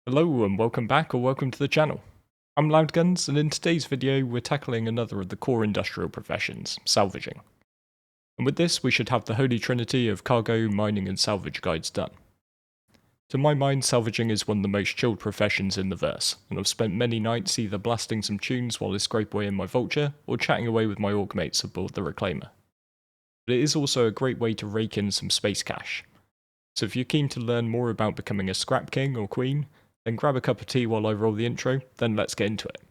Hello and welcome back or welcome to the channel. I'm Loudguns, and in today's video we're tackling another of the core industrial professions, salvaging. And with this we should have the holy trinity of cargo, mining and salvage guides done. To my mind, salvaging is one of the most chilled professions in the verse, and I've spent many nights either blasting some tunes while I scrape away in my vulture, or chatting away with my orc mates aboard the reclaimer. But it is also a great way to rake in some space cash. So if you're keen to learn more about becoming a scrap king or queen, then grab a cup of tea while I roll the intro, then let's get into it.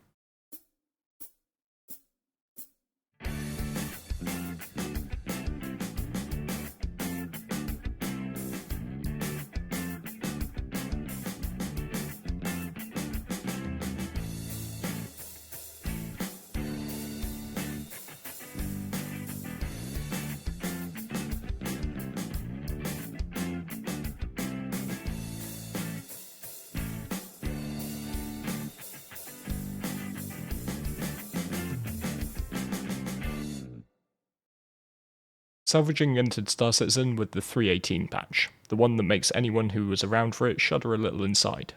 Salvaging entered Star Citizen with the 3.18 patch, the one that makes anyone who was around for it shudder a little inside.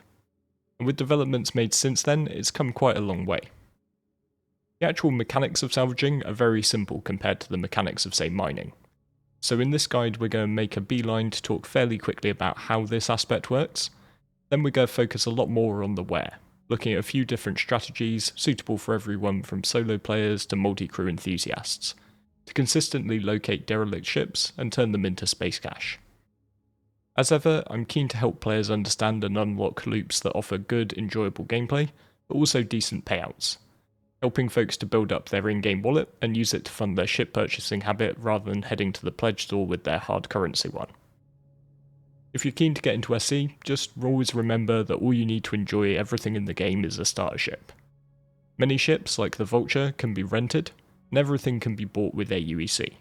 And with developments made since then, it's come quite a long way. The actual mechanics of salvaging are very simple compared to the mechanics of, say, mining. So in this guide we're going to make a beeline to talk fairly quickly about how this aspect works, then we're going to focus a lot more on the where, looking at a few different strategies suitable for everyone from solo players to multi-crew enthusiasts, to consistently locate derelict ships and turn them into space cash. As ever, I'm keen to help players understand and unlock loops that offer good, enjoyable gameplay, but also decent payouts, helping folks to build up their in-game wallet and use it to fund their ship purchasing habit rather than heading to the pledge store with their hard currency one. If you're keen to get into SC, just always remember that all you need to enjoy everything in the game is a starter ship. Many ships, like the Vulture, can be rented, and everything can be bought with AUEC.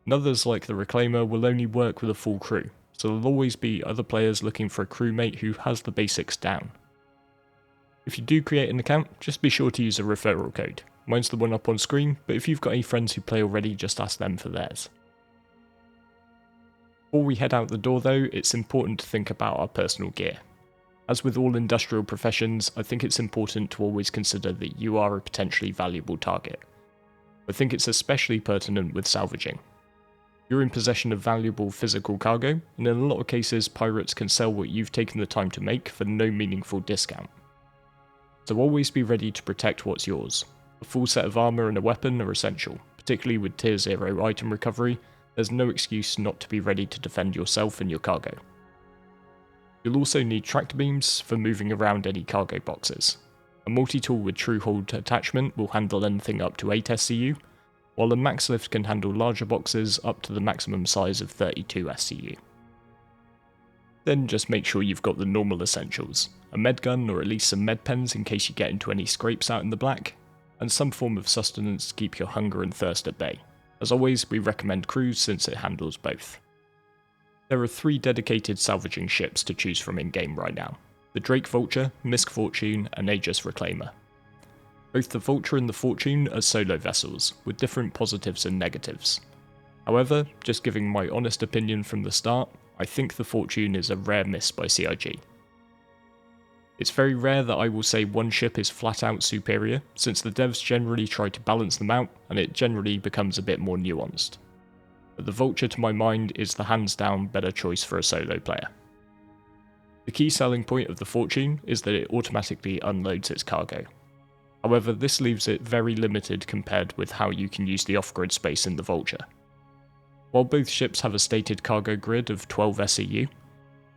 And others, like the Reclaimer, will only work with a full crew, so there'll always be other players looking for a crewmate who has the basics down. If you do create an account, just be sure to use a referral code. Mine's the one up on screen, but if you've got any friends who play already, just ask them for theirs. Before we head out the door though, it's important to think about our personal gear. As with all industrial professions, I think it's important to always consider that you are a potentially valuable target. I think it's especially pertinent with salvaging. You're in possession of valuable physical cargo, and in a lot of cases pirates can sell what you've taken the time to make for no meaningful discount. So always be ready to protect what's yours. A full set of armour and a weapon are essential, particularly with tier 0 item recovery. There's no excuse not to be ready to defend yourself and your cargo. You'll also need tractor beams for moving around any cargo boxes. A multi-tool with true hold attachment will handle anything up to 8 SCU, while a max lift can handle larger boxes up to the maximum size of 32 SCU. Then just make sure you've got the normal essentials, a med gun or at least some med pens in case you get into any scrapes out in the black, and some form of sustenance to keep your hunger and thirst at bay. As always, we recommend cruise since it handles both. There are 3 dedicated salvaging ships to choose from in-game right now: the Drake Vulture, Misk Fortune, and Aegis Reclaimer. Both the Vulture and the Fortune are solo vessels, with different positives and negatives. However, just giving my honest opinion from the start, I think the Fortune is a rare miss by CIG. It's very rare that I will say one ship is flat out superior, since the devs generally try to balance them out, and it generally becomes a bit more nuanced. But the Vulture to my mind is the hands down better choice for a solo player. The key selling point of the Fortune is that it automatically unloads its cargo. However, this leaves it very limited compared with how you can use the off-grid space in the Vulture. While both ships have a stated cargo grid of 12 SCU,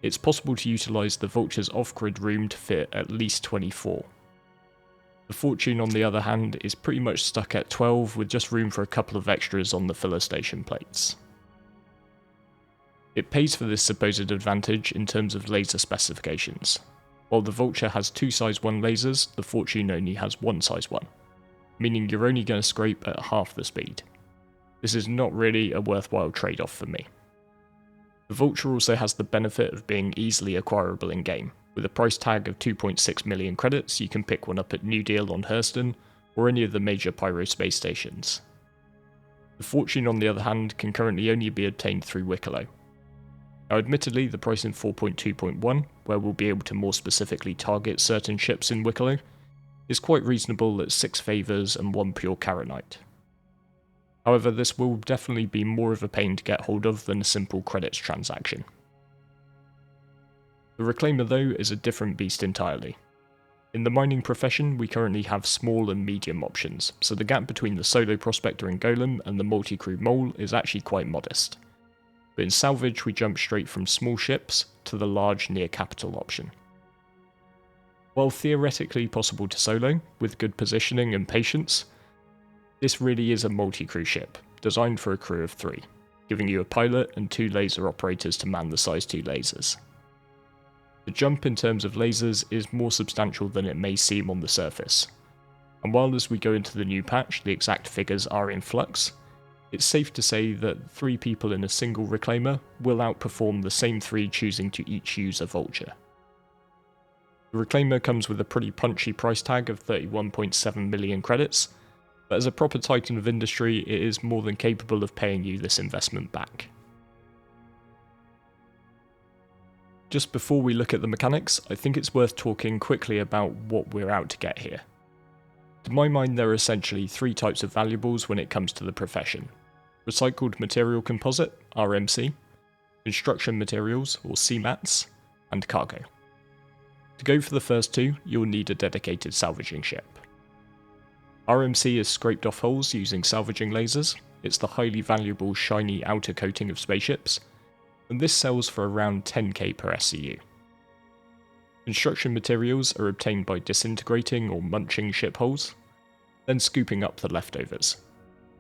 it's possible to utilise the Vulture's off-grid room to fit at least 24. The Fortune, on the other hand, is pretty much stuck at 12 with just room for a couple of extras on the filler station plates. It pays for this supposed advantage in terms of laser specifications. While the Vulture has 2 size 1 lasers, the Fortune only has 1 size 1, meaning you're only going to scrape at half the speed. This is not really a worthwhile trade-off for me. The Vulture also has the benefit of being easily acquirable in-game. With a price tag of 2.6 million credits, you can pick one up at New Deal on Hurston, or any of the major Pyro space stations. The Fortune, on the other hand, can currently only be obtained through Wicklow. Now admittedly, the price in 4.2.1, where we'll be able to more specifically target certain ships in Wicklow, is quite reasonable at 6 favours and 1 pure Caronite. However, this will definitely be more of a pain to get hold of than a simple credits transaction. The Reclaimer though is a different beast entirely. In the mining profession, we currently have small and medium options, so the gap between the solo prospector and golem and the multi-crew mole is actually quite modest. But in salvage we jump straight from small ships to the large near capital option. While theoretically possible to solo, with good positioning and patience, this really is a multi-crew ship, designed for a crew of 3, giving you a pilot and 2 laser operators to man the size 2 lasers. The jump in terms of lasers is more substantial than it may seem on the surface, and while as we go into the new patch the exact figures are in flux, it's safe to say that 3 people in a single Reclaimer will outperform the same 3 choosing to each use a Vulture. The Reclaimer comes with a pretty punchy price tag of 31.7 million credits, but as a proper titan of industry it is more than capable of paying you this investment back. Just before we look at the mechanics, I think it's worth talking quickly about what we're out to get here. To my mind there are essentially 3 types of valuables when it comes to the profession: recycled material composite, RMC, construction materials, or CMATs, and cargo. To go for the first 2, you'll need a dedicated salvaging ship. RMC is scraped off hulls using salvaging lasers. It's the highly valuable shiny outer coating of spaceships, and this sells for around 10k per SCU. Construction materials are obtained by disintegrating or munching ship hulls, then scooping up the leftovers.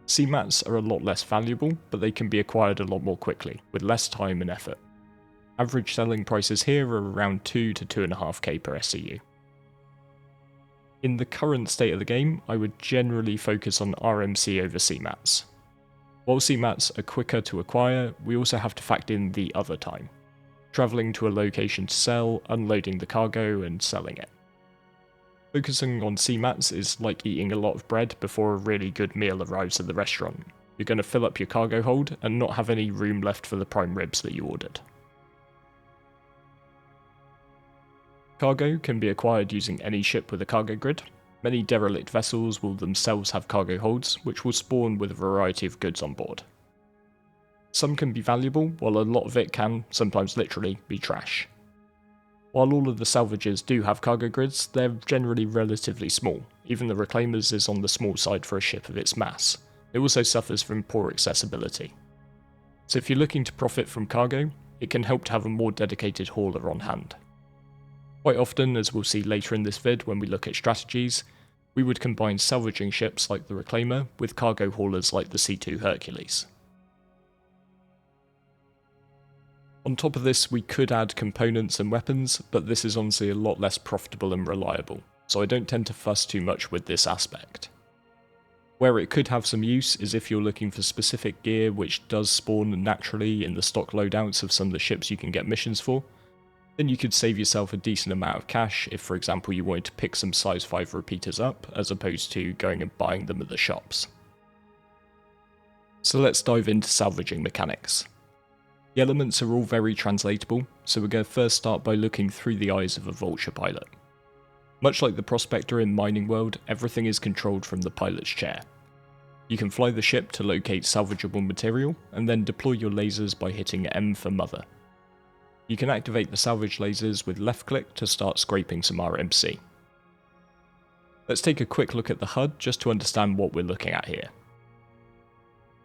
CMATs are a lot less valuable, but they can be acquired a lot more quickly, with less time and effort. Average selling prices here are around 2 to 2.5k per SCU. In the current state of the game, I would generally focus on RMC over CMATs. While CMATs are quicker to acquire, we also have to factor in the other time. Travelling to a location to sell, unloading the cargo and selling it. Focusing on CMATs is like eating a lot of bread before a really good meal arrives at the restaurant. You're going to fill up your cargo hold and not have any room left for the prime ribs that you ordered. Cargo can be acquired using any ship with a cargo grid. Many derelict vessels will themselves have cargo holds, which will spawn with a variety of goods on board. Some can be valuable, while a lot of it can, sometimes literally, be trash. While all of the salvages do have cargo grids, they're generally relatively small. Even the Reclaimers is on the small side for a ship of its mass. It also suffers from poor accessibility. So if you're looking to profit from cargo, it can help to have a more dedicated hauler on hand. Quite often, as we'll see later in this vid when we look at strategies, we would combine salvaging ships like the Reclaimer with cargo haulers like the C2 Hercules. On top of this, we could add components and weapons, but this is honestly a lot less profitable and reliable, so I don't tend to fuss too much with this aspect. Where it could have some use is if you're looking for specific gear which does spawn naturally in the stock loadouts of some of the ships you can get missions for. Then you could save yourself a decent amount of cash if, for example, you wanted to pick some size 5 repeaters up, as opposed to going and buying them at the shops. So let's dive into salvaging mechanics. The elements are all very translatable, so we're going to first start by looking through the eyes of a Vulture pilot. Much like the Prospector in Mining World, everything is controlled from the pilot's chair. You can fly the ship to locate salvageable material, and then deploy your lasers by hitting M for Mother. You can activate the salvage lasers with left click to start scraping some RMC. Let's take a quick look at the HUD just to understand what we're looking at here.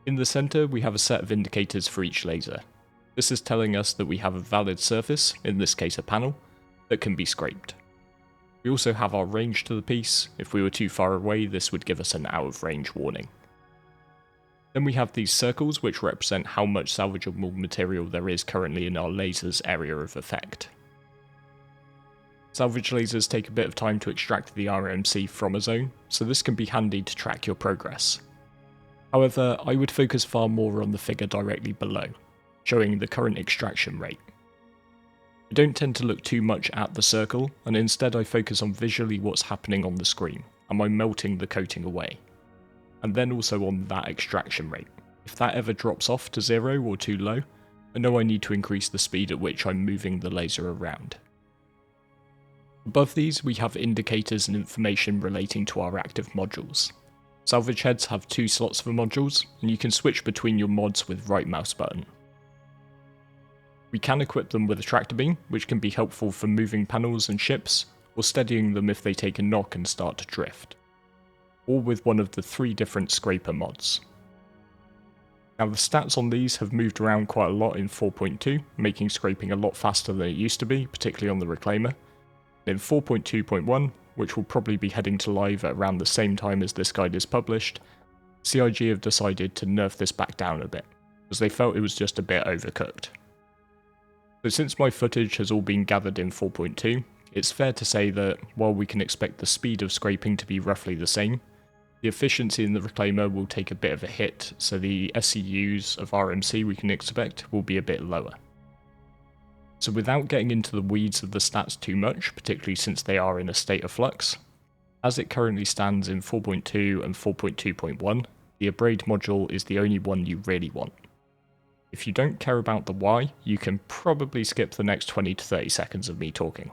In the centre we have a set of indicators for each laser. This is telling us that we have a valid surface, in this case a panel, that can be scraped. We also have our range to the piece. If we were too far away this would give us an out of range warning. Then we have these circles which represent how much salvageable material there is currently in our laser's area of effect. Salvage lasers take a bit of time to extract the RMC from a zone, so this can be handy to track your progress. However, I would focus far more on the figure directly below, showing the current extraction rate. I don't tend to look too much at the circle, and instead I focus on visually what's happening on the screen. Am I melting the coating away? And then also on that extraction rate. If that ever drops off to 0 or too low, I know I need to increase the speed at which I'm moving the laser around. Above these, we have indicators and information relating to our active modules. Salvage heads have 2 slots for modules, and you can switch between your mods with right mouse button. We can equip them with a tractor beam, which can be helpful for moving panels and ships, or steadying them if they take a knock and start to drift, or with one of the 3 different scraper mods. Now the stats on these have moved around quite a lot in 4.2, making scraping a lot faster than it used to be, particularly on the Reclaimer. In 4.2.1, which will probably be heading to live at around the same time as this guide is published, CIG have decided to nerf this back down a bit, as they felt it was just a bit overcooked. So since my footage has all been gathered in 4.2, it's fair to say that while we can expect the speed of scraping to be roughly the same, the efficiency in the Reclaimer will take a bit of a hit, so the SCUs of RMC we can expect will be a bit lower. So without getting into the weeds of the stats too much, particularly since they are in a state of flux, as it currently stands in 4.2 and 4.2.1, the Abrade module is the only one you really want. If you don't care about the why, you can probably skip the next 20 to 30 seconds of me talking.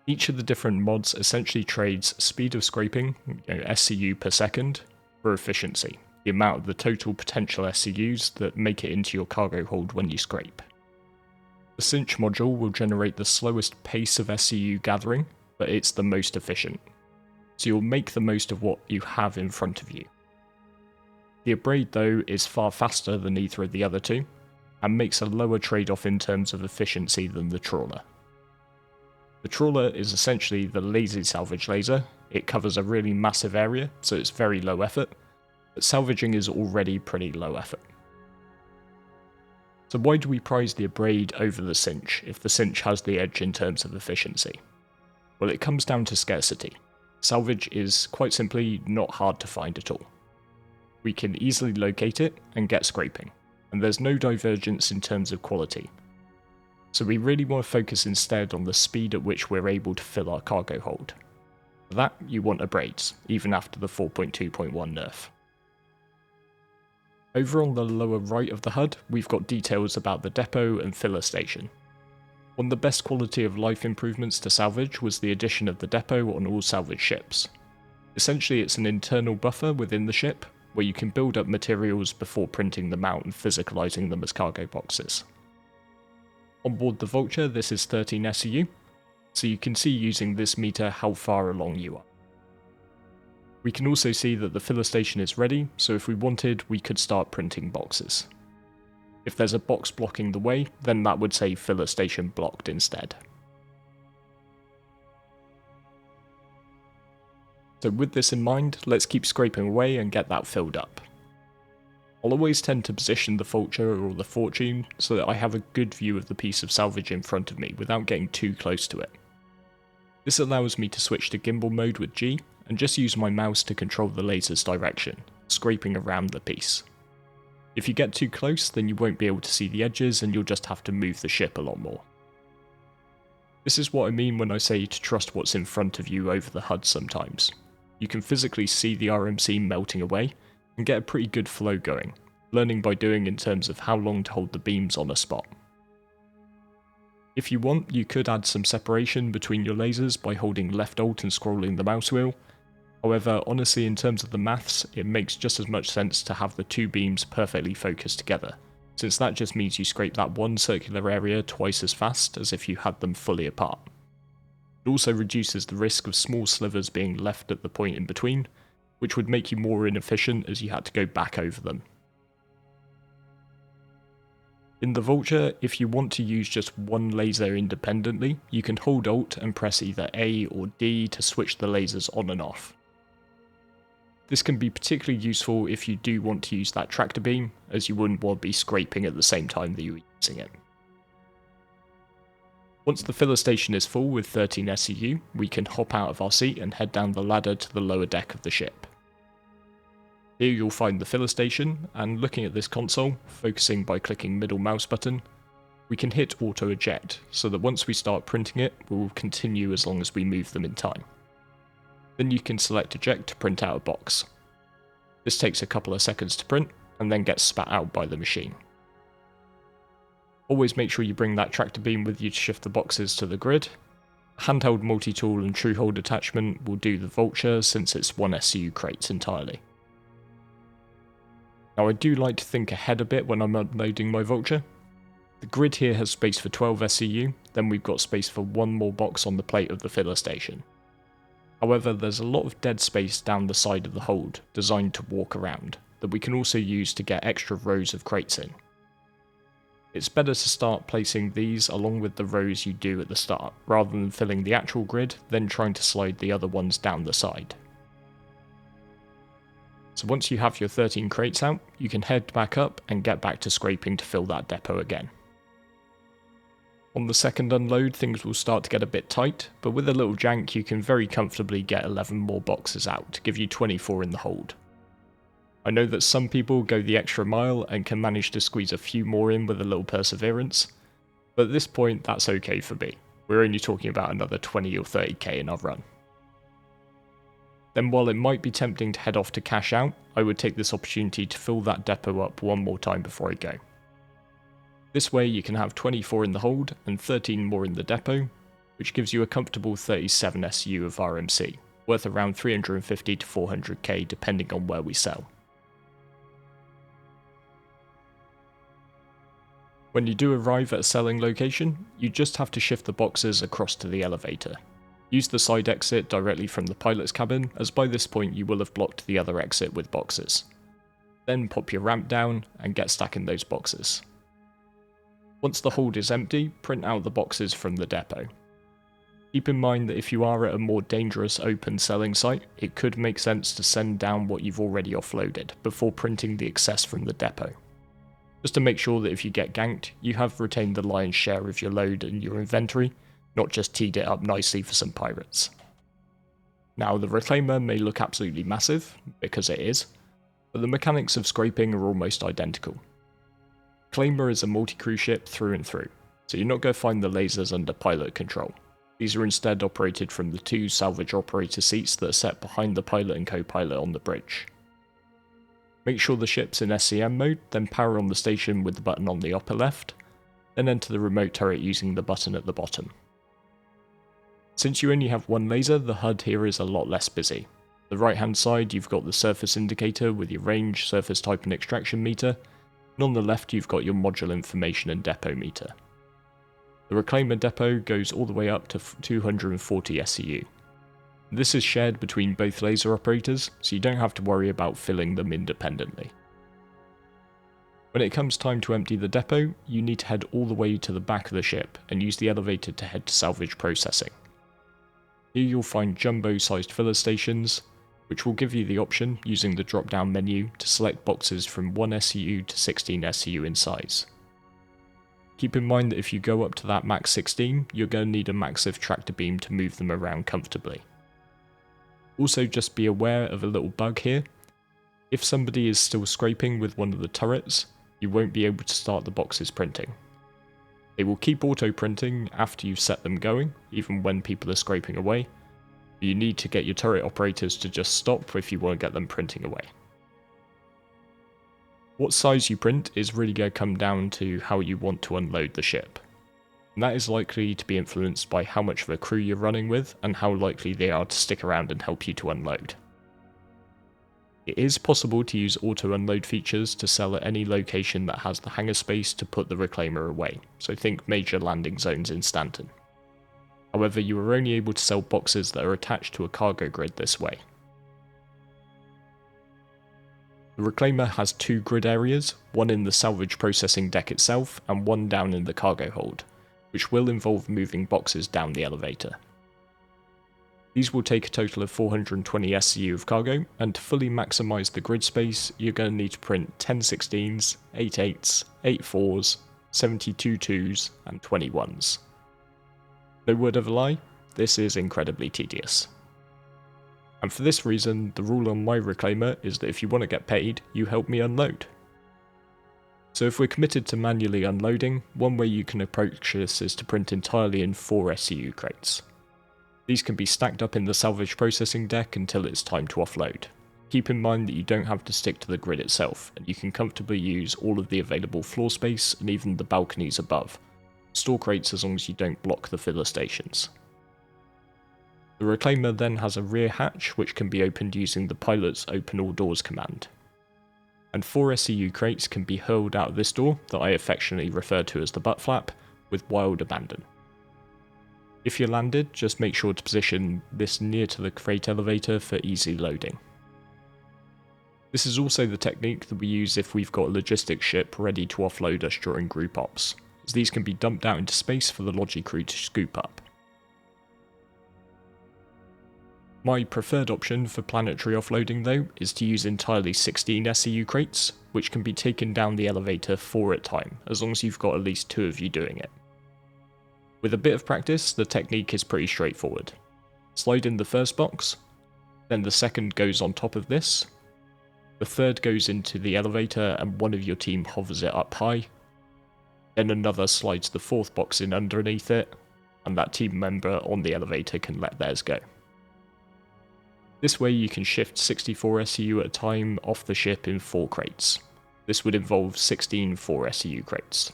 Each of the different mods essentially trades speed of scraping, SCU per second, for efficiency, the amount of the total potential SCUs that make it into your cargo hold when you scrape. The Cinch module will generate the slowest pace of SCU gathering, but it's the most efficient, so you'll make the most of what you have in front of you. The Abrade though is far faster than either of the other two, and makes a lower trade-off in terms of efficiency than the Trawler. The Trawler is essentially the lazy salvage laser. It covers a really massive area, so it's very low effort, but salvaging is already pretty low effort. So why do we prize the Abrade over the Cinch if the Cinch has the edge in terms of efficiency? Well, it comes down to scarcity. Salvage is quite simply not hard to find at all. We can easily locate it and get scraping, and there's no divergence in terms of quality. So we really want to focus instead on the speed at which we're able to fill our cargo hold. For that, you want Abrades, even after the 4.2.1 nerf. Over on the lower right of the HUD, we've got details about the depot and filler station. One of the best quality of life improvements to Salvage was the addition of the depot on all Salvage ships. Essentially it's an internal buffer within the ship, where you can build up materials before printing them out and physicalizing them as cargo boxes. On board the Vulture this is 13 SCU, so you can see using this meter how far along you are. We can also see that the filler station is ready, so if we wanted, we could start printing boxes. If there's a box blocking the way, then that would say filler station blocked instead. So with this in mind, let's keep scraping away and get that filled up. I'll always tend to position the Vulture or the Fortune so that I have a good view of the piece of salvage in front of me without getting too close to it. This allows me to switch to gimbal mode with G, and just use my mouse to control the laser's direction, scraping around the piece. If you get too close, then you won't be able to see the edges and you'll just have to move the ship a lot more. This is what I mean when I say to trust what's in front of you over the HUD sometimes. You can physically see the RMC melting away, and get a pretty good flow going, learning by doing in terms of how long to hold the beams on a spot. If you want, you could add some separation between your lasers by holding left alt and scrolling the mouse wheel. However, honestly in terms of the maths, it makes just as much sense to have the 2 beams perfectly focused together, since that just means you scrape that one circular area twice as fast as if you had them fully apart. It also reduces the risk of small slivers being left at the point in between, which would make you more inefficient as you had to go back over them. In the Vulture, if you want to use just one laser independently, you can hold Alt and press either A or D to switch the lasers on and off. This can be particularly useful if you do want to use that tractor beam, as you wouldn't want to be scraping at the same time that you were using it. Once the filler station is full with 13 SCU, we can hop out of our seat and head down the ladder to the lower deck of the ship. Here you'll find the filler station, and looking at this console, focusing by clicking middle mouse button, we can hit auto eject, so that once we start printing it, we will continue as long as we move them in time. Then you can select eject to print out a box. This takes a couple of seconds to print, and then gets spat out by the machine. Always make sure you bring that tractor beam with you to shift the boxes to the grid. Handheld multi-tool and true hold attachment will do the vulture since it's one SCU crate entirely. Now I do like to think ahead a bit when I'm unloading my vulture. The grid here has space for 12 SCU, then we've got space for one more box on the plate of the filler station. However, there's a lot of dead space down the side of the hold, designed to walk around, that we can also use to get extra rows of crates in. It's better to start placing these along with the rows you do at the start, rather than filling the actual grid, then trying to slide the other ones down the side. So once you have your 13 crates out, you can head back up and get back to scraping to fill that depot again. On the second unload, things will start to get a bit tight, but with a little jank you can very comfortably get 11 more boxes out to give you 24 in the hold. I know that some people go the extra mile and can manage to squeeze a few more in with a little perseverance, but at this point that's okay for me. We're only talking about another 20 or 30k in our run. Then while it might be tempting to head off to cash out, I would take this opportunity to fill that depot up one more time before I go. This way you can have 24 in the hold and 13 more in the depot, which gives you a comfortable 37 SU of RMC, worth around 350 to 400k depending on where we sell. When you do arrive at a selling location, you just have to shift the boxes across to the elevator. Use the side exit directly from the pilot's cabin, as by this point you will have blocked the other exit with boxes. Then pop your ramp down and get stacking those boxes. Once the hold is empty, print out the boxes from the depot. Keep in mind that if you are at a more dangerous open selling site, it could make sense to send down what you've already offloaded before printing the excess from the depot. Just to make sure that if you get ganked, you have retained the lion's share of your load and your inventory, not just teed it up nicely for some pirates. Now the Reclaimer may look absolutely massive, because it is, but the mechanics of scraping are almost identical. Reclaimer is a multi-crew ship through and through, so you're not going to find the lasers under pilot control. These are instead operated from the two salvage operator seats that are set behind the pilot and co-pilot on the bridge. Make sure the ship's in SCM mode, then power on the station with the button on the upper left, then enter the remote turret using the button at the bottom. Since you only have one laser, the HUD here is a lot less busy. The right hand side you've got the surface indicator with your range, surface type and extraction meter, and on the left you've got your module information and depot meter. The Reclaimer depot goes all the way up to 240 SCU. This is shared between both laser operators, so you don't have to worry about filling them independently. When it comes time to empty the depot, you need to head all the way to the back of the ship and use the elevator to head to salvage processing. Here you'll find jumbo-sized filler stations, which will give you the option, using the drop-down menu, to select boxes from 1 SCU to 16 SCU in size. Keep in mind that if you go up to that max 16, you're going to need a massive tractor beam to move them around comfortably. Also just be aware of a little bug here. If somebody is still scraping with one of the turrets, you won't be able to start the boxes printing. They will keep auto-printing after you've set them going, even when people are scraping away. You need to get your turret operators to just stop if you want to get them printing away. What size you print is really going to come down to how you want to unload the ship. And that is likely to be influenced by how much of a crew you're running with and how likely they are to stick around and help you to unload. It is possible to use auto-unload features to sell at any location that has the hangar space to put the Reclaimer away, so think major landing zones in Stanton. However, you are only able to sell boxes that are attached to a cargo grid this way. The Reclaimer has two grid areas, one in the salvage processing deck itself and one down in the cargo hold, which will involve moving boxes down the elevator. These will take a total of 420 SCU of cargo, and to fully maximise the grid space, you're going to need to print 10 16s, 8 8s, 8 4s, 72 2s, and 20 1s. No word of a lie, this is incredibly tedious. And for this reason, the rule on my Reclaimer is that if you want to get paid, you help me unload. So if we're committed to manually unloading, one way you can approach this is to print entirely in 4 SCU crates. These can be stacked up in the salvage processing deck until it's time to offload. Keep in mind that you don't have to stick to the grid itself, and you can comfortably use all of the available floor space and even the balconies above. Store crates as long as you don't block the filler stations. The Reclaimer then has a rear hatch which can be opened using the pilot's open all doors command. And 4 SCU crates can be hurled out of this door that I affectionately refer to as the butt flap with wild abandon. If you're landed, just make sure to position this near to the crate elevator for easy loading. This is also the technique that we use if we've got a logistics ship ready to offload us during group ops, as these can be dumped out into space for the Logi crew to scoop up. My preferred option for planetary offloading though is to use entirely 16 SCU crates, which can be taken down the elevator 4 at a time, as long as you've got at least 2 of you doing it. With a bit of practice, the technique is pretty straightforward. Slide in the first box, then the second goes on top of this, the third goes into the elevator and one of your team hovers it up high, then another slides the fourth box in underneath it, and that team member on the elevator can let theirs go. This way you can shift 64 SCU at a time off the ship in 4 crates. This would involve 16 4 SCU crates.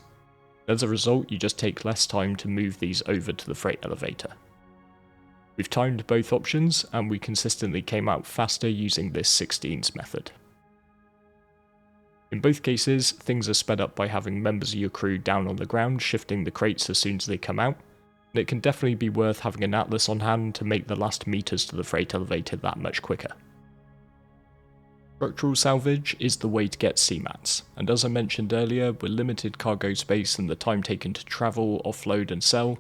As a result, you just take less time to move these over to the freight elevator. We've timed both options, and we consistently came out faster using this 16s method. In both cases, things are sped up by having members of your crew down on the ground shifting the crates as soon as they come out, and it can definitely be worth having an atlas on hand to make the last meters to the freight elevator that much quicker. Structural salvage is the way to get CMATs, and as I mentioned earlier, with limited cargo space and the time taken to travel, offload and sell,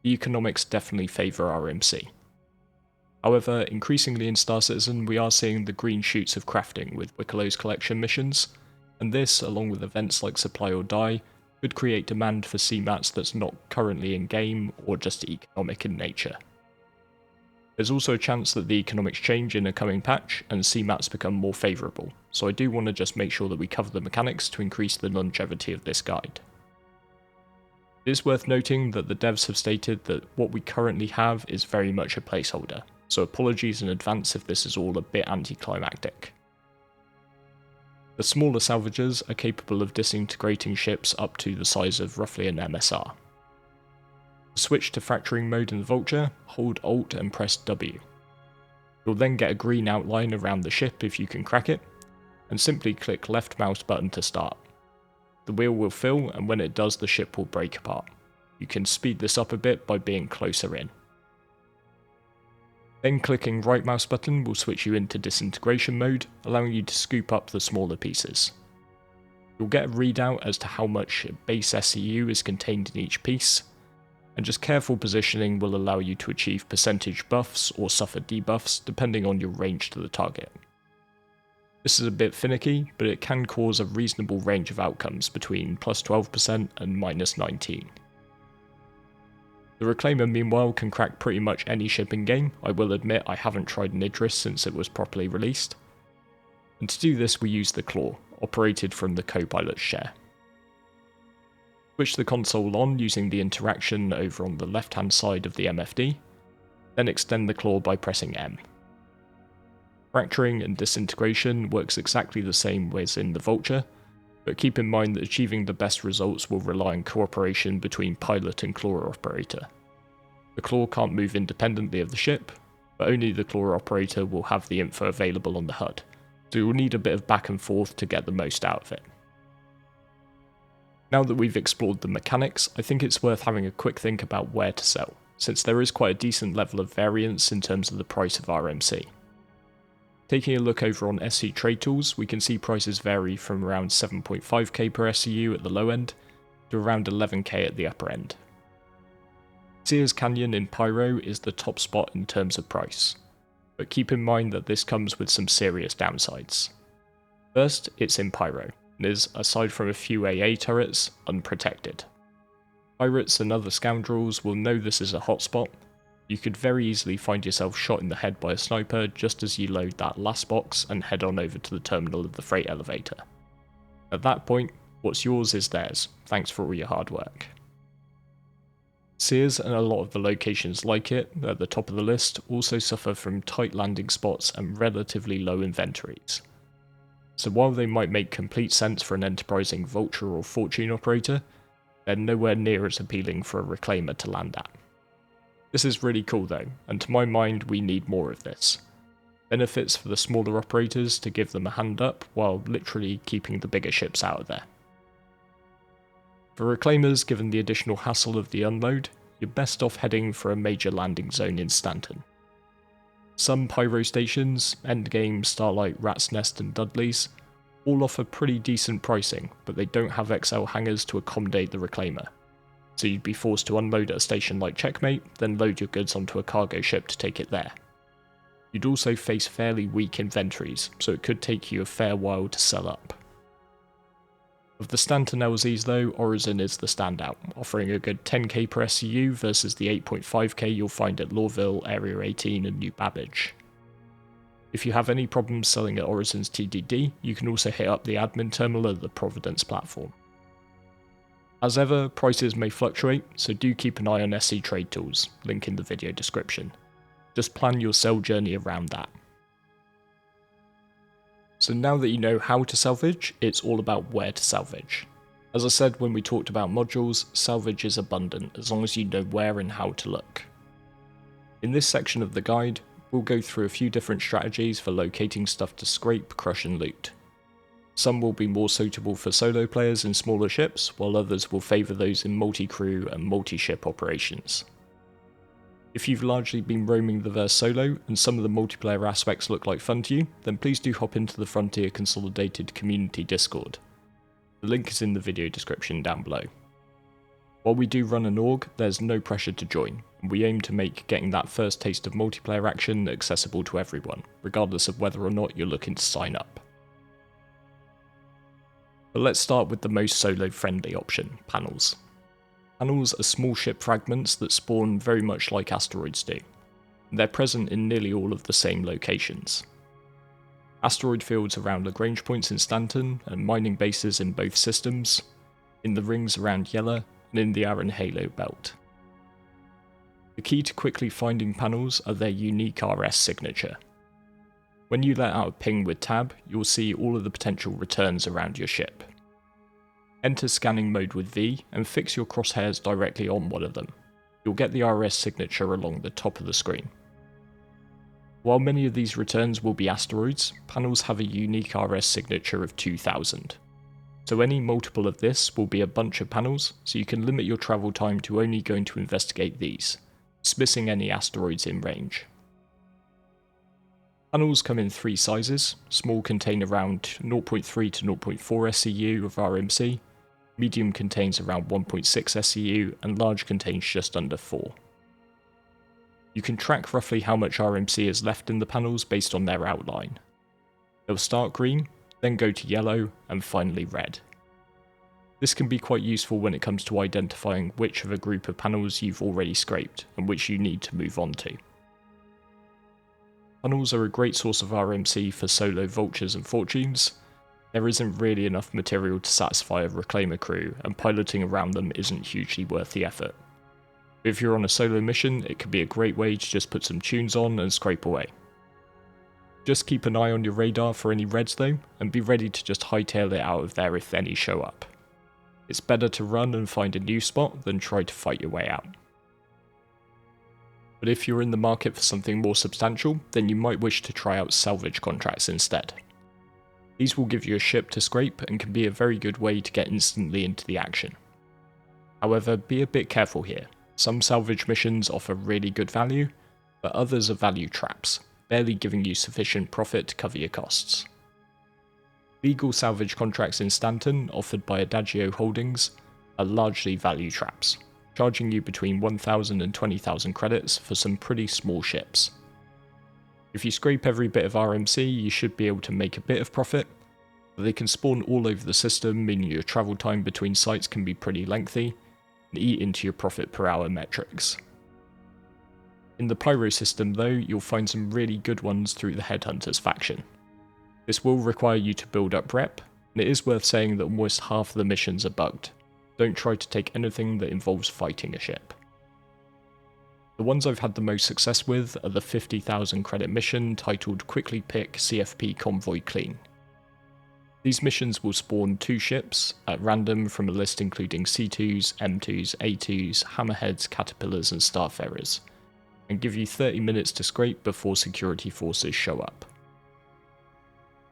the economics definitely favour RMC. However, increasingly in Star Citizen we are seeing the green shoots of crafting with Wickelow's collection missions, and this, along with events like Supply or Die, could create demand for CMATs that's not currently in game or just economic in nature. There's also a chance that the economics change in a coming patch and CMATs become more favourable, so I do want to just make sure that we cover the mechanics to increase the longevity of this guide. It is worth noting that the devs have stated that what we currently have is very much a placeholder, so apologies in advance if this is all a bit anticlimactic. The smaller salvagers are capable of disintegrating ships up to the size of roughly an MSR. To switch to fracturing mode in the Vulture, hold Alt and press W. You'll then get a green outline around the ship if you can crack it, and simply click left mouse button to start. The wheel will fill, and when it does the ship will break apart. You can speed this up a bit by being closer in. Then clicking right mouse button will switch you into disintegration mode, allowing you to scoop up the smaller pieces. You'll get a readout as to how much base SCU is contained in each piece, and just careful positioning will allow you to achieve percentage buffs or suffer debuffs depending on your range to the target. This is a bit finicky, but it can cause a reasonable range of outcomes between plus 12% and minus 19%. The Reclaimer meanwhile can crack pretty much any ship in game. I will admit I haven't tried an Idris since it was properly released. And to do this we use the Claw, operated from the co-pilot's chair. Switch the console on using the interaction over on the left hand side of the MFD, then extend the claw by pressing M. Fracturing and disintegration works exactly the same as in the Vulture, but keep in mind that achieving the best results will rely on cooperation between pilot and claw operator. The claw can't move independently of the ship, but only the claw operator will have the info available on the HUD, so you'll need a bit of back and forth to get the most out of it. Now that we've explored the mechanics, I think it's worth having a quick think about where to sell, since there is quite a decent level of variance in terms of the price of RMC. Taking a look over on SC Trade Tools, we can see prices vary from around 7.5k per SCU at the low end, to around 11k at the upper end. Sears Canyon in Pyro is the top spot in terms of price, but keep in mind that this comes with some serious downsides. First, it's in Pyro, and is, aside from a few AA turrets, unprotected. Pirates and other scoundrels will know this is a hotspot. You could very easily find yourself shot in the head by a sniper just as you load that last box and head on over to the terminal of the freight elevator. At that point, what's yours is theirs, thanks for all your hard work. Sears and a lot of the locations like it, at the top of the list, also suffer from tight landing spots and relatively low inventories. So while they might make complete sense for an enterprising Vulture or Fortune operator, they're nowhere near as appealing for a reclaimer to land at. This is really cool though, and to my mind we need more of this. Benefits for the smaller operators to give them a hand up while literally keeping the bigger ships out of there. For reclaimers, given the additional hassle of the unload, you're best off heading for a major landing zone in Stanton. Some pyro stations, Endgame, Starlight, Rat's Nest and Dudley's, all offer pretty decent pricing, but they don't have XL hangars to accommodate the reclaimer. So you'd be forced to unload at a station like Checkmate, then load your goods onto a cargo ship to take it there. You'd also face fairly weak inventories, so it could take you a fair while to sell up. Of the Stanton LZs though, Orison is the standout, offering a good 10k per SCU versus the 8.5k you'll find at Lawville, Area 18 and New Babbage. If you have any problems selling at Orison's TDD, you can also hit up the admin terminal of the Providence platform. As ever, prices may fluctuate, so do keep an eye on SC Trade Tools, link in the video description. Just plan your sell journey around that. So now that you know how to salvage, it's all about where to salvage. As I said when we talked about modules, salvage is abundant as long as you know where and how to look. In this section of the guide, we'll go through a few different strategies for locating stuff to scrape, crush and loot. Some will be more suitable for solo players in smaller ships, while others will favour those in multi-crew and multi-ship operations. If you've largely been roaming the verse solo, and some of the multiplayer aspects look like fun to you, then please do hop into the Frontier Consolidated Community Discord. The link is in the video description down below. While we do run an org, there's no pressure to join, and we aim to make getting that first taste of multiplayer action accessible to everyone, regardless of whether or not you're looking to sign up. But let's start with the most solo-friendly option, panels. Panels are small ship fragments that spawn very much like asteroids do. They're present in nearly all of the same locations. Asteroid fields around Lagrange points in Stanton, and mining bases in both systems, in the rings around Yella, and in the Aran Halo belt. The key to quickly finding panels are their unique RS signature. When you let out a ping with tab, you'll see all of the potential returns around your ship. Enter scanning mode with V and fix your crosshairs directly on one of them. You'll get the RS signature along the top of the screen. While many of these returns will be asteroids, panels have a unique RS signature of 2000. So any multiple of this will be a bunch of panels, so you can limit your travel time to only going to investigate these, dismissing any asteroids in range. Panels come in three sizes. Small contain around 0.3 to 0.4 SCU of RMC, medium contains around 1.6 SCU, and large contains just under 4. You can track roughly how much RMC is left in the panels based on their outline. They'll start green, then go to yellow, and finally red. This can be quite useful when it comes to identifying which of a group of panels you've already scraped, and which you need to move on to. Panels are a great source of RMC for solo Vultures and Fortunes. There isn't really enough material to satisfy a reclaimer crew, and piloting around them isn't hugely worth the effort. If you're on a solo mission, it could be a great way to just put some tunes on and scrape away. Just keep an eye on your radar for any reds though, and be ready to just hightail it out of there if any show up. It's better to run and find a new spot than try to fight your way out. But if you're in the market for something more substantial, then you might wish to try out Salvage Contracts instead. These will give you a ship to scrape and can be a very good way to get instantly into the action. However, be a bit careful here. Some salvage missions offer really good value, but others are value traps, barely giving you sufficient profit to cover your costs. Legal salvage contracts in Stanton, offered by Adagio Holdings, are largely value traps, charging you between 1,000 and 20,000 credits for some pretty small ships. If you scrape every bit of RMC, you should be able to make a bit of profit, but they can spawn all over the system, meaning your travel time between sites can be pretty lengthy, and eat into your profit per hour metrics. In the Pyro system though, you'll find some really good ones through the Headhunters faction. This will require you to build up rep, and it is worth saying that almost half of the missions are bugged. Don't try to take anything that involves fighting a ship. The ones I've had the most success with are the 50,000 credit mission titled Quickly Pick CFP Convoy Clean. These missions will spawn 2 ships at random from a list including C2s, M2s, A2s, hammerheads, caterpillars and starfarers, and give you 30 minutes to scrape before security forces show up.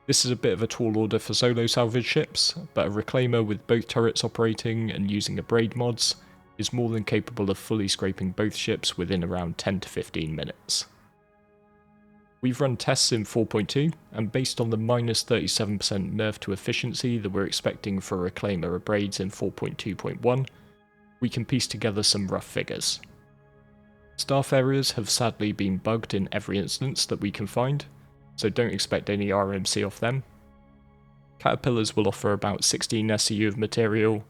This is a bit of a tall order for solo salvage ships, but a reclaimer with both turrets operating and using abrade mods is more than capable of fully scraping both ships within around 10 to 15 minutes. We've run tests in 4.2, and based on the minus 37% nerf to efficiency that we're expecting for reclaimer abrades in 4.2.1, we can piece together some rough figures. Starfarers have sadly been bugged in every instance that we can find, so don't expect any RMC off them. Caterpillars will offer about 16 SCU of material,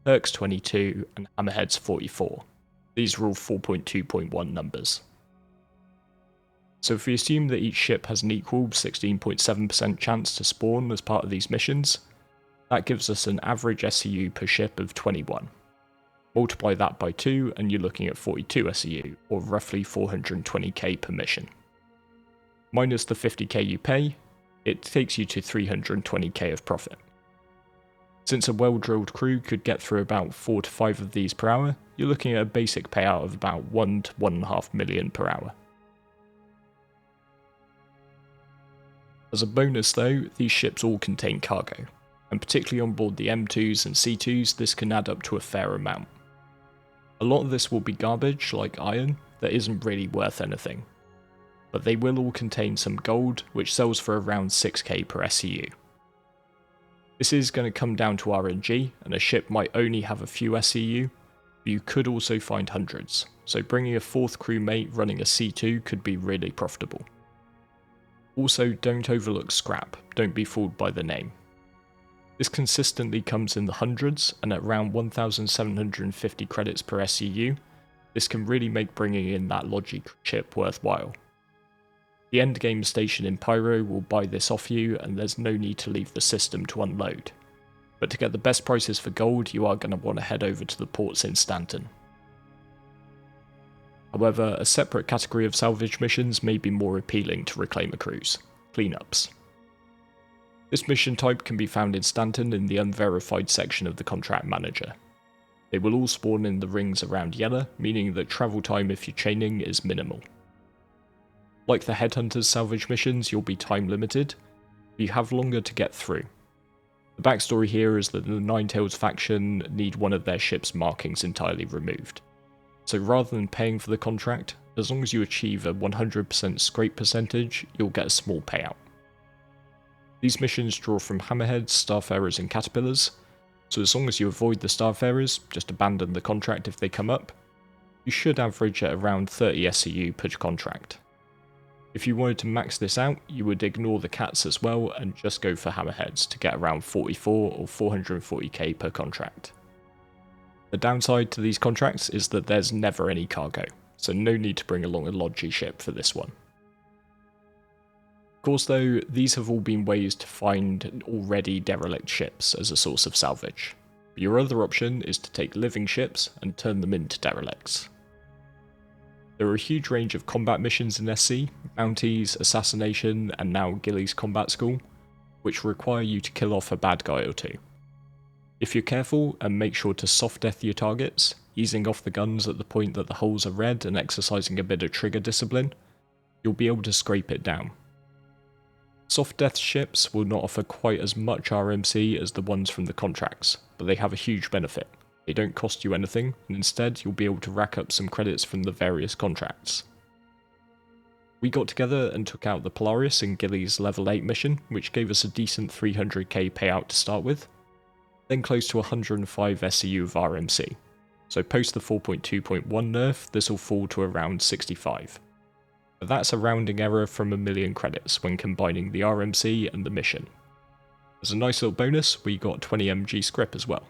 Hercs 22, and Hammerheads 44. These are all 4.2.1 numbers. So if we assume that each ship has an equal 16.7% chance to spawn as part of these missions, that gives us an average SCU per ship of 21. Multiply that by 2 and you're looking at 42 SCU, or roughly 420k per mission. Minus the 50k you pay, it takes you to 320k of profit. Since a well-drilled crew could get through about 4 to 5 of these per hour, you're looking at a basic payout of about 1 to 1.5 million per hour. As a bonus though, these ships all contain cargo, and particularly on board the M2s and C2s this can add up to a fair amount. A lot of this will be garbage like iron that isn't really worth anything, but they will all contain some gold which sells for around 6k per SCU. This is going to come down to RNG, and a ship might only have a few SCU, but you could also find hundreds, so bringing a 4th crewmate running a C2 could be really profitable. Also, don't overlook scrap, don't be fooled by the name. This consistently comes in the hundreds, and at around 1,750 credits per SCU, this can really make bringing in that Logi ship worthwhile. The endgame station in Pyro will buy this off you, and there's no need to leave the system to unload. But to get the best prices for gold, you are going to want to head over to the ports in Stanton. However, a separate category of salvage missions may be more appealing to reclaimer crews: cleanups. This mission type can be found in Stanton in the unverified section of the contract manager. They will all spawn in the rings around Yella, meaning that travel time if you're chaining is minimal. Like the Headhunters salvage missions, you'll be time limited, but you have longer to get through. The backstory here is that the Ninetails faction need one of their ship's markings entirely removed. So rather than paying for the contract, as long as you achieve a 100% scrape percentage, you'll get a small payout. These missions draw from hammerheads, starfarers and caterpillars, so as long as you avoid the starfarers, just abandon the contract if they come up, you should average at around 30 SCU per contract. If you wanted to max this out, you would ignore the cats as well and just go for hammerheads to get around 44 or 440k per contract. The downside to these contracts is that there's never any cargo, so no need to bring along a Logi ship for this one. Of course though, these have all been ways to find already derelict ships as a source of salvage. But your other option is to take living ships and turn them into derelicts. There are a huge range of combat missions in SC, bounties, assassination, and now Gillies Combat School, which require you to kill off a bad guy or two. If you're careful and make sure to soft death your targets, easing off the guns at the point that the holes are red and exercising a bit of trigger discipline, you'll be able to scrape it down. Soft death ships will not offer quite as much RMC as the ones from the contracts, but they have a huge benefit. They don't cost you anything, and instead you'll be able to rack up some credits from the various contracts. We got together and took out the Polaris in Gillies level 8 mission, which gave us a decent 300k payout to start with, then close to 105 SCU of RMC, so post the 4.2.1 nerf this will fall to around 65. But that's a rounding error from a million credits when combining the RMC and the mission. As a nice little bonus, we got 20 MG scrip as well.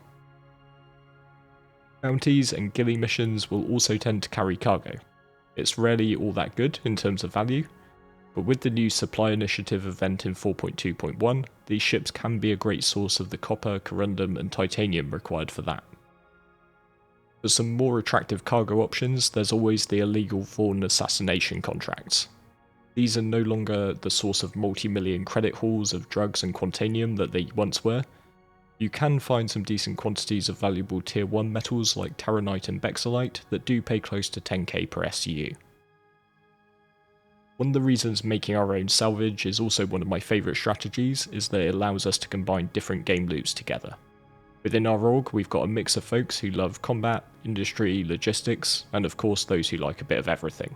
Bounties and Gilly missions will also tend to carry cargo. It's rarely all that good in terms of value, but with the new supply initiative event in 4.2.1, these ships can be a great source of the copper, corundum and titanium required for that. For some more attractive cargo options, there's always the illegal Vaughan assassination contracts. These are no longer the source of multi-million credit hauls of drugs and quantanium that they once were. You can find some decent quantities of valuable tier 1 metals like taronite and bexolite that do pay close to 10k per SU. One of the reasons making our own salvage is also one of my favourite strategies is that it allows us to combine different game loops together. Within our org, we've got a mix of folks who love combat, industry, logistics, and of course those who like a bit of everything.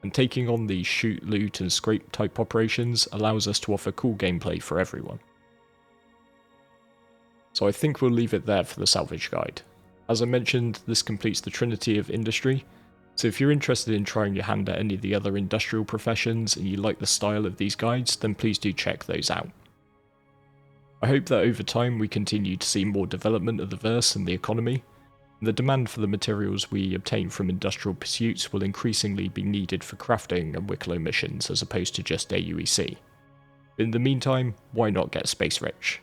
And taking on these shoot, loot and scrape type operations allows us to offer cool gameplay for everyone. So I think we'll leave it there for the salvage guide. As I mentioned, this completes the trinity of industry, so if you're interested in trying your hand at any of the other industrial professions and you like the style of these guides, then please do check those out. I hope that over time we continue to see more development of the verse and the economy, and the demand for the materials we obtain from industrial pursuits will increasingly be needed for crafting and Wicklow missions as opposed to just AUEC. In the meantime, why not get space rich?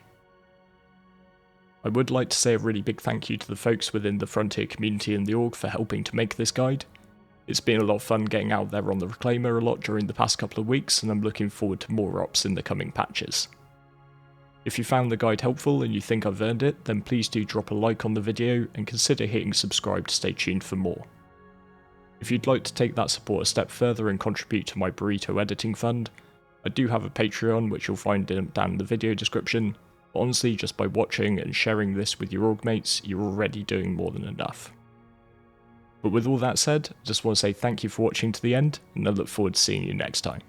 I would like to say a really big thank you to the folks within the Frontier community and the org for helping to make this guide. It's been a lot of fun getting out there on the Reclaimer a lot during the past couple of weeks, and I'm looking forward to more ops in the coming patches. If you found the guide helpful and you think I've earned it, then please do drop a like on the video and consider hitting subscribe to stay tuned for more. If you'd like to take that support a step further and contribute to my Burrito editing fund, I do have a Patreon which you'll find down in the video description, but honestly just by watching and sharing this with your org mates, you're already doing more than enough. But with all that said, I just want to say thank you for watching to the end, and I look forward to seeing you next time.